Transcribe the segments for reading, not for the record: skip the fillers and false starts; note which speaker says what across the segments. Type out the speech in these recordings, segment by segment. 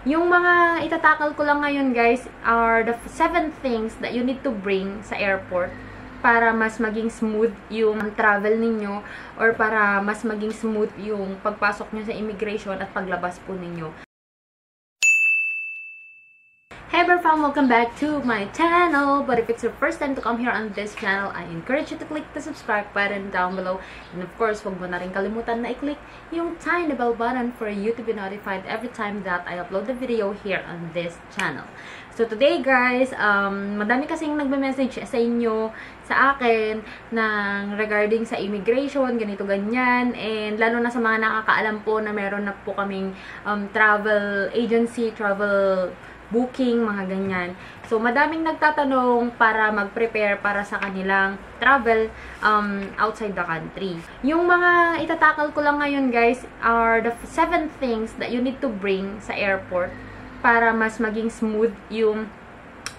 Speaker 1: Yung mga itatakal ko lang ngayon guys are the 7 things that you need to bring sa airport para mas maging smooth yung travel ninyo or para mas maging smooth yung pagpasok nyo sa immigration at paglabas po ninyo. Hey everyone, welcome back to my channel. But if it's your first time to come here on this channel, I encourage you to click the subscribe button down below. And of course, huwag mo na rin kalimutan na i-click yung tiny bell button for you to be notified every time that I upload the video here on this channel. So today guys, madami kasing nagme-message sa inyo, sa akin, ng regarding sa immigration, ganito ganyan. And lalo na sa mga nakakaalam po na meron na po kaming travel agency, travel booking, mga ganyan. So, madaming nagtatanong para mag-prepare para sa kanilang travel outside the country. Yung mga itatakal ko lang ngayon, guys, are the 7 things that you need to bring sa airport para mas maging smooth yung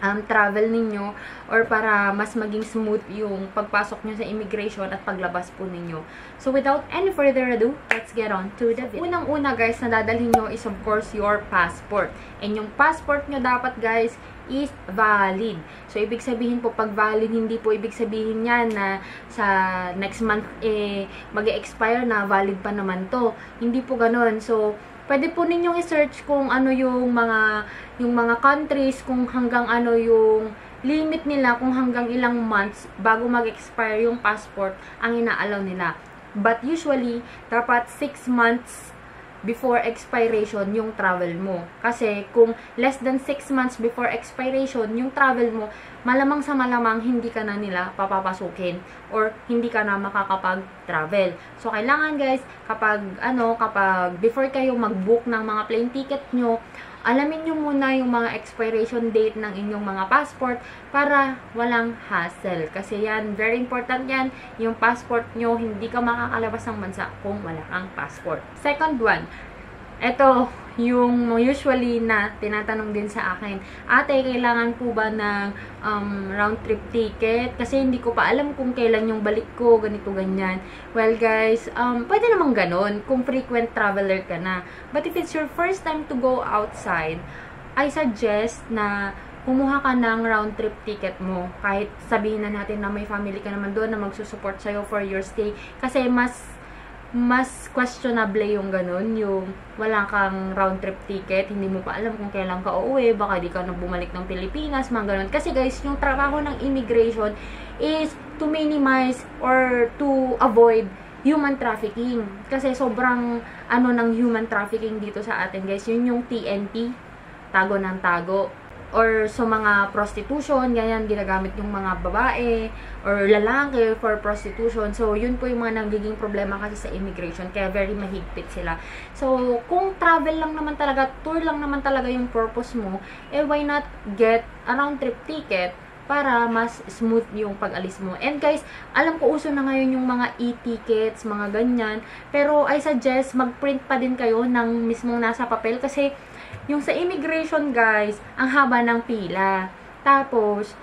Speaker 1: travel ninyo or para mas maging smooth yung pagpasok nyo sa immigration at paglabas po ninyo. So, without any further ado, let's get on to the video. Unang-una guys, na dadalhin nyo is of course your passport. And yung passport nyo dapat guys is valid. So, ibig sabihin po, pag valid, hindi po ibig sabihin yan na sa next month, mag-expire na, valid pa naman to. Hindi po ganun. So, pwede po ninyong i-search kung ano yung mga countries, kung hanggang ano yung limit nila, kung hanggang ilang months bago mag-expire yung passport ang ina-allow nila. But usually, dapat 6 months before expiration yung travel mo. Kasi kung less than 6 months before expiration yung travel mo, malamang sa malamang hindi ka na nila papapasukin or hindi ka na makakapag-travel. So kailangan guys, kapag before kayo mag-book ng mga plane ticket nyo, alamin nyo muna yung mga expiration date ng inyong mga passport para walang hassle. Kasi yan, very important yan. Yung passport nyo, hindi ka makakalabas ng bansa kung wala kang passport. Second one, ito yung usually na tinatanong din sa akin, ate, kailangan po ba ng round trip ticket? Kasi hindi ko pa alam kung kailan yung balik ko, ganito, ganyan. Well guys, pwede namang ganon kung frequent traveler ka na. But if it's your first time to go outside, I suggest na kumuha ka ng round trip ticket mo. Kahit sabihin na natin na may family ka naman doon na magsusupport sa'yo for your stay. Kasi mas questionable yung ganun, yung wala kang round trip ticket, hindi mo pa alam kung kailan ka uuwi, baka di ka na bumalik ng Pilipinas, mga ganun. Kasi guys, yung trabaho ng immigration is to minimize or to avoid human trafficking. Kasi sobrang ng human trafficking dito sa atin guys, yun yung TNT, tago ng tago. Or so mga prostitution, ganyan, ginagamit yung mga babae or lalaki for prostitution. So, yun po yung mga nagiging problema kasi sa immigration. Kaya very mahigpit sila. So, kung travel lang naman talaga, tour lang naman talaga yung purpose mo, why not get a round trip ticket para mas smooth yung pag-alis mo. And guys, alam ko uso na ngayon yung mga e-tickets, mga ganyan. Pero I suggest mag-print pa din kayo ng mismong nasa papel kasi yung sa immigration guys, ang haba ng pila. Tapos,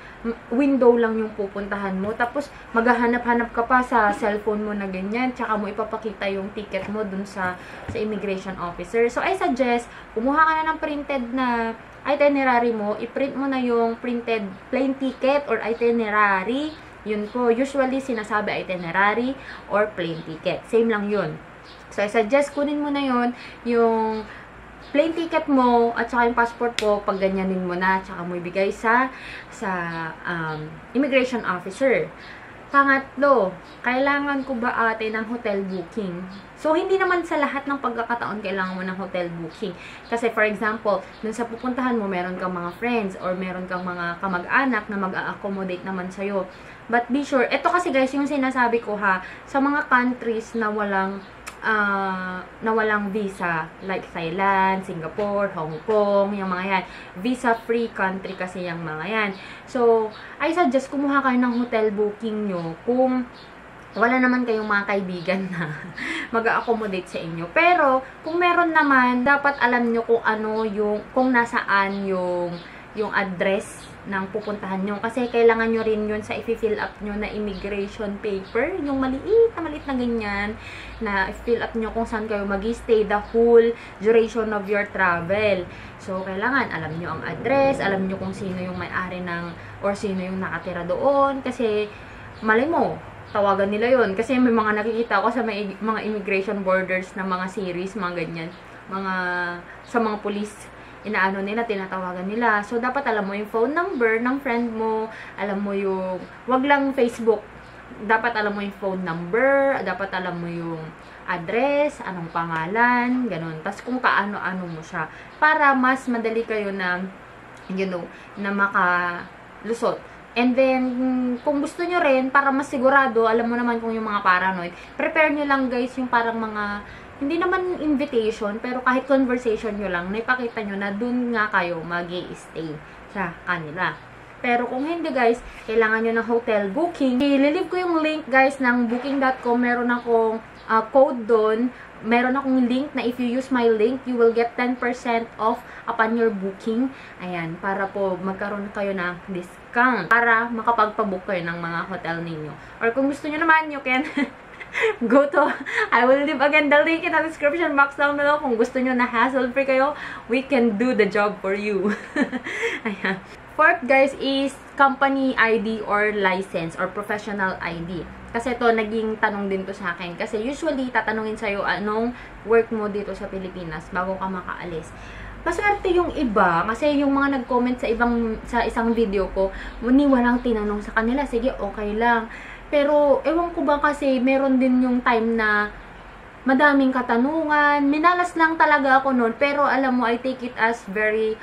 Speaker 1: window lang yung pupuntahan mo. Tapos, maghahanap-hanap ka pa sa cellphone mo na ganyan. Tsaka mo ipapakita yung ticket mo dun sa immigration officer. So, I suggest, kumuha ka na ng printed na itinerary mo. I-print mo na yung printed plane ticket or itinerary. Yun po. Usually, sinasabi itinerary or plane ticket. Same lang yun. So, I suggest, kunin mo na yun, yung plane ticket mo at saka yung passport mo, pag ganyanin mo na, tsaka mo ibigay sa immigration officer. Pangatlo, kailangan ko ba ate ng hotel booking? So, hindi naman sa lahat ng pagkakataon kailangan mo ng hotel booking. Kasi for example, dun sa pupuntahan mo, meron kang mga friends or meron kang mga kamag-anak na mag-a-accommodate naman sa'yo. But be sure, ito kasi guys, yung sinasabi ko ha, sa mga countries na walang visa, like Thailand, Singapore, Hong Kong, yung mga yan. Visa-free country kasi yung mga yan. So, I suggest kumuha kayo ng hotel booking nyo kung wala naman kayong mga kaibigan na mag-a-accommodate sa inyo. Pero, kung meron naman, dapat alam nyo kung nasaan yung address ng pupuntahan nyo. Kasi kailangan nyo rin yun sa i-fill up nyo na immigration paper. Yung maliit na ganyan na i-fill up nyo kung saan kayo mag-stay the whole duration of your travel. So, kailangan alam nyo ang address, alam nyo kung sino yung may-ari ng or sino yung nakatira doon. Kasi, malay mo, tawagan nila yon. Kasi may mga nakikita ko sa mga immigration borders na mga series, mga ganyan. Sa mga police, inaano nila, tinatawagan nila. So, dapat alam mo yung phone number ng friend mo, alam mo yung, wag lang Facebook, dapat alam mo yung phone number, dapat alam mo yung address, anong pangalan, ganun. Tapos kung kaano-ano mo siya, para mas madali kayo na, na makalusot. And then, kung gusto nyo rin, para mas sigurado, alam mo naman kung yung mga paranoid, prepare nyo lang guys yung parang mga, hindi naman invitation, pero kahit conversation nyo lang, naipakita nyo na dun nga kayo mag-i-stay sa kanila. Pero kung hindi guys, kailangan nyo ng hotel booking. I-leave ko yung link guys ng booking.com. Meron akong code doon. Meron akong link na if you use my link, you will get 10% off upon your booking. Ayan, para po magkaroon kayo ng discount. Para makapagpabook kayo ng mga hotel ninyo. Or kung gusto nyo naman, you can go to, I will leave again the link in the description box down below. Kung gusto nyo na hassle-free kayo, we can do the job for you. Ayan. Fourth, guys, is company ID or license or professional ID. Kasi to naging tanong din to sa akin. Kasi usually, tatanungin sa'yo anong work mo dito sa Pilipinas bago ka makaalis. Maswerte yung iba, kasi yung mga nag-comment sa isang video ko, walang tinanong sa kanila. Sige, okay lang. Pero, ewan ko ba kasi, meron din yung time na madaming katanungan. Minalas lang talaga ako noon. Pero, alam mo, I take it as very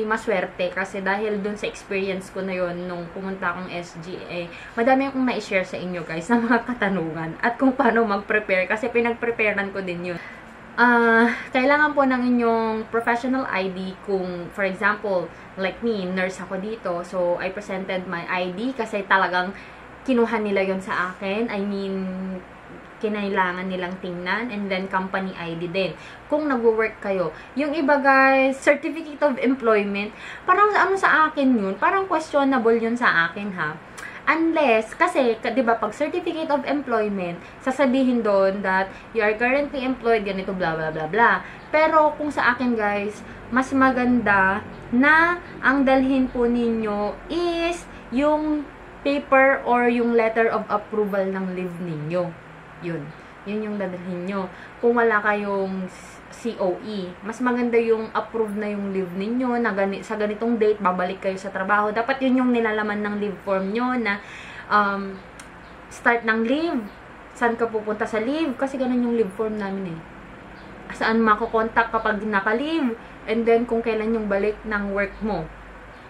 Speaker 1: maswerte. Kasi dahil dun sa experience ko na yon nung pumunta akong SGA, madami akong na-share sa inyo guys na mga katanungan. At kung paano mag-prepare. Kasi pinag-preparean ko din yun. Kailangan po ng inyong professional ID kung, for example, like me, nurse ako dito. So, I presented my ID kasi talagang kinuha nila yon sa akin. I mean, kinailangan nilang tingnan. And then, company ID din. Kung nag-work kayo. Yung iba guys, certificate of employment, parang ano sa akin yun? Parang questionable yun sa akin ha. Unless, kasi, di ba, pag certificate of employment, sasabihin doon that you are currently employed, ganito, bla, bla, bla, bla. Pero, kung sa akin, guys, mas maganda na ang dalhin po ninyo is yung paper or yung letter of approval ng leave ninyo. Yun yung dadalhin nyo. Kung wala kayong COE, mas maganda yung approve na yung leave ninyo na sa ganitong date, babalik kayo sa trabaho. Dapat yun yung nilalaman ng leave form nyo na start ng leave, saan ka pupunta sa leave, kasi ganun yung leave form namin eh. Saan makukontak kapag naka-leave, and then kung kailan yung balik ng work mo.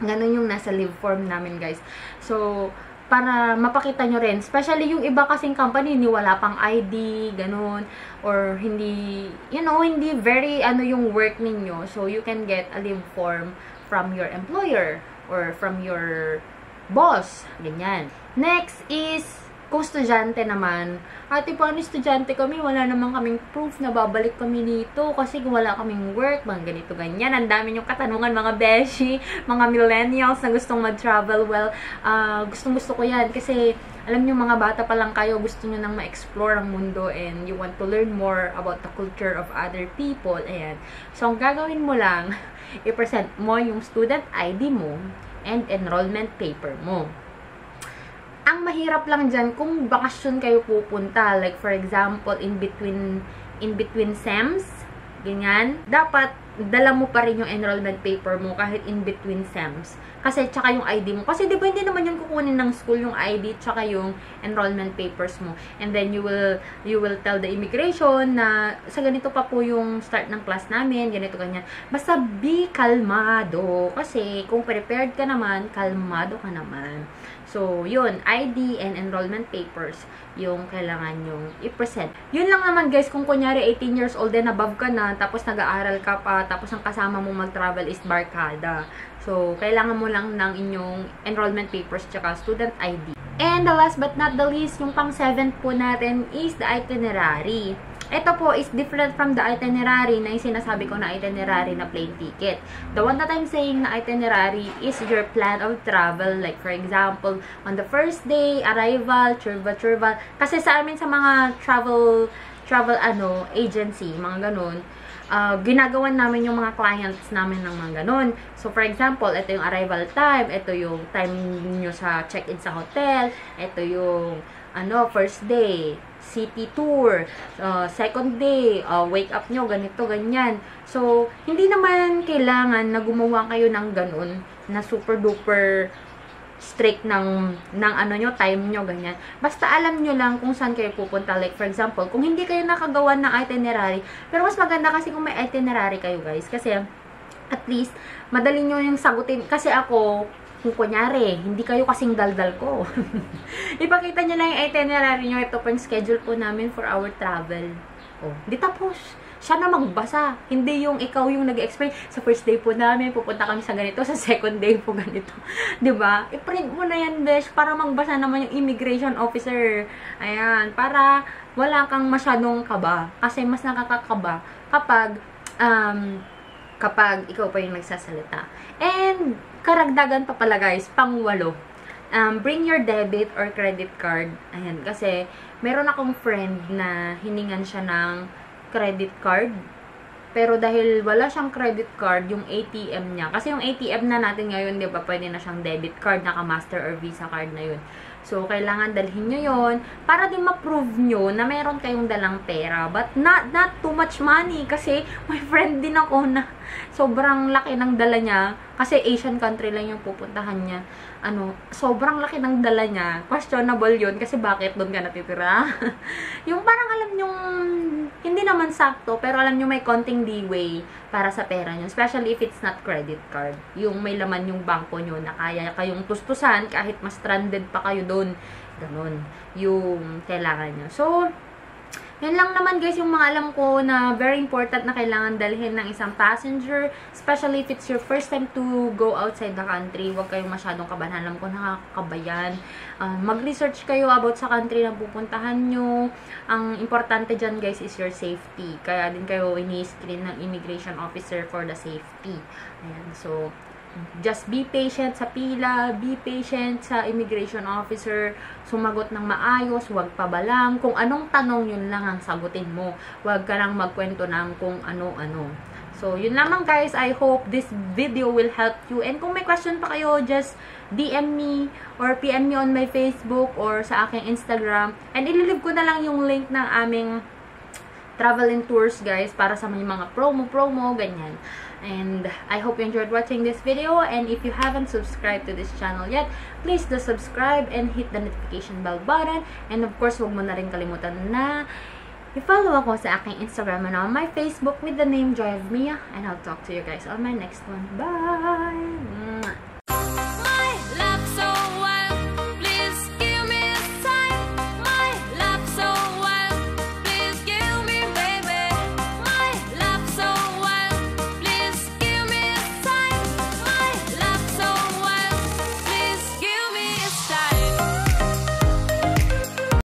Speaker 1: Ganun yung nasa leave form namin guys. So, para mapakita nyo rin. Especially yung iba kasing company, ni wala pang ID, ganun. Or hindi, hindi very, yung work ninyo. So, you can get a leave form from your employer or from your boss. Ganyan. Next is, kung estudyante naman, ate, paano estudyante kami? Wala naman kaming proof na babalik kami dito kasi wala kaming work, mga ganito, ganyan. Ang dami yung katanungan, mga beshi, mga millennials na gustong mag-travel. Well, gustong-gusto ko yan kasi alam nyo, mga bata pa lang kayo, gusto nyo nang ma-explore ang mundo and you want to learn more about the culture of other people. Ayan. So, ang gagawin mo lang, i-present mo yung student ID mo and enrollment paper mo. Ang mahirap lang dyan, kung bakasyon kayo pupunta, like for example, in between SEMs, ganyan, dapat dala mo pa rin yung enrollment paper mo kahit in between SEMs. Kasi, tsaka yung ID mo. Kasi, di ba, hindi naman yung kukunin ng school yung ID, tsaka yung enrollment papers mo. And then, you will tell the immigration na sa ganito pa po yung start ng class namin, ganito, ganyan. Basta, be kalmado. Kasi, kung prepared ka naman, kalmado ka naman. So, yun, ID and enrollment papers yung kailangan yung i-present. Yun lang naman guys, kung kunyari 18 years old and above ka na, tapos nag-aaral ka pa, tapos ang kasama mo mag-travel is barkada. So, kailangan mo lang ng inyong enrollment papers tsaka student ID. And the last but not the least, yung pang 7th po natin is the itinerary. Ito po is different from the itinerary na yung sinasabi ko na itinerary na plane ticket. The one that I'm saying na itinerary is your plan of travel. Like for example, on the first day, arrival, churba. Kasi sa amin sa mga travel agency, mga ganun, ginagawan namin yung mga clients namin ng mga ganun. So, for example, ito yung arrival time, ito yung time nyo sa check-in sa hotel, ito yung first day, city tour, second day, wake up nyo, ganito, ganyan. So, hindi naman kailangan na gumawa kayo ng ganun, na super duper strict ng time nyo, ganyan. Basta alam nyo lang kung saan kayo pupunta. Like, for example, kung hindi kayo nakagawa ng itinerary, pero mas maganda kasi kung may itinerary kayo, guys. Kasi, at least, madali nyo yung sagutin. Kasi ako, kung kunyari, hindi kayo kasing daldal ko. Ipakita nyo lang yung itinerary nyo. Ito po yung schedule po namin for our travel. Oh, di tapos. Siya na magbasa. Hindi yung ikaw yung nag-explain. Sa first day po namin, pupunta kami sa ganito. Sa second day po ganito. Diba? I-print mo na yan, besh, para magbasa naman yung immigration officer. Ayan. Para wala kang masyadong kaba. Kasi mas nakakakaba kapag ikaw pa yung nagsasalita. And, karagdagan pa pala guys, pang-8. Bring your debit or credit card. Ayan, kasi meron akong friend na hiningan siya ng credit card. Pero dahil wala siyang credit card, yung ATM niya. Kasi yung ATM na natin ngayon, di ba, pwede na siyang debit card, naka-master or visa card na yun. So, kailangan dalhin nyo yun para din ma-prove nyo na meron kayong dalang pera. But not too much money. Kasi may friend din ako na sobrang laki ng dala niya. Kasi Asian country lang yung pupuntahan niya. Sobrang laki ng dala niya. Questionable yun. Kasi bakit doon ka natitira? Yung parang alam nyong hindi naman sakto, pero alam nyo may konting leeway para sa pera nyo. Especially if it's not credit card. Yung may laman yung bangko nyo na kaya kayong tustusan kahit mas stranded pa kayo doon. Ganon. Yung kailangan nyo. So, yun lang naman guys yung mga alam ko na very important na kailangan dalhin ng isang passenger. Especially if it's your first time to go outside the country. Huwag kayong masyadong kabahan. Alam ko nakakabayan. Mag-research kayo about sa country na pupuntahan nyo. Ang importante dyan guys is your safety. Kaya din kayo ini-screen ng immigration officer for the safety. Ayan. So, just be patient sa pila, be patient sa immigration officer, sumagot ng maayos, huwag pabalang, kung anong tanong yun lang ang sagutin mo, huwag ka lang magkwento ng kung ano-ano. So, yun lamang guys, I hope this video will help you, and kung may question pa kayo, just DM me or PM me on my Facebook or sa aking Instagram, and ililive ko na lang yung link ng aming travel and tours guys, para sa mga promo, ganyan. And I hope you enjoyed watching this video, and if you haven't subscribed to this channel yet, please do subscribe and hit the notification bell button, and of course, huwag mo na rin kalimutan na i-follow ako sa aking Instagram and on my Facebook with the name Joy of Mia, and I'll talk to you guys on my next one. Bye!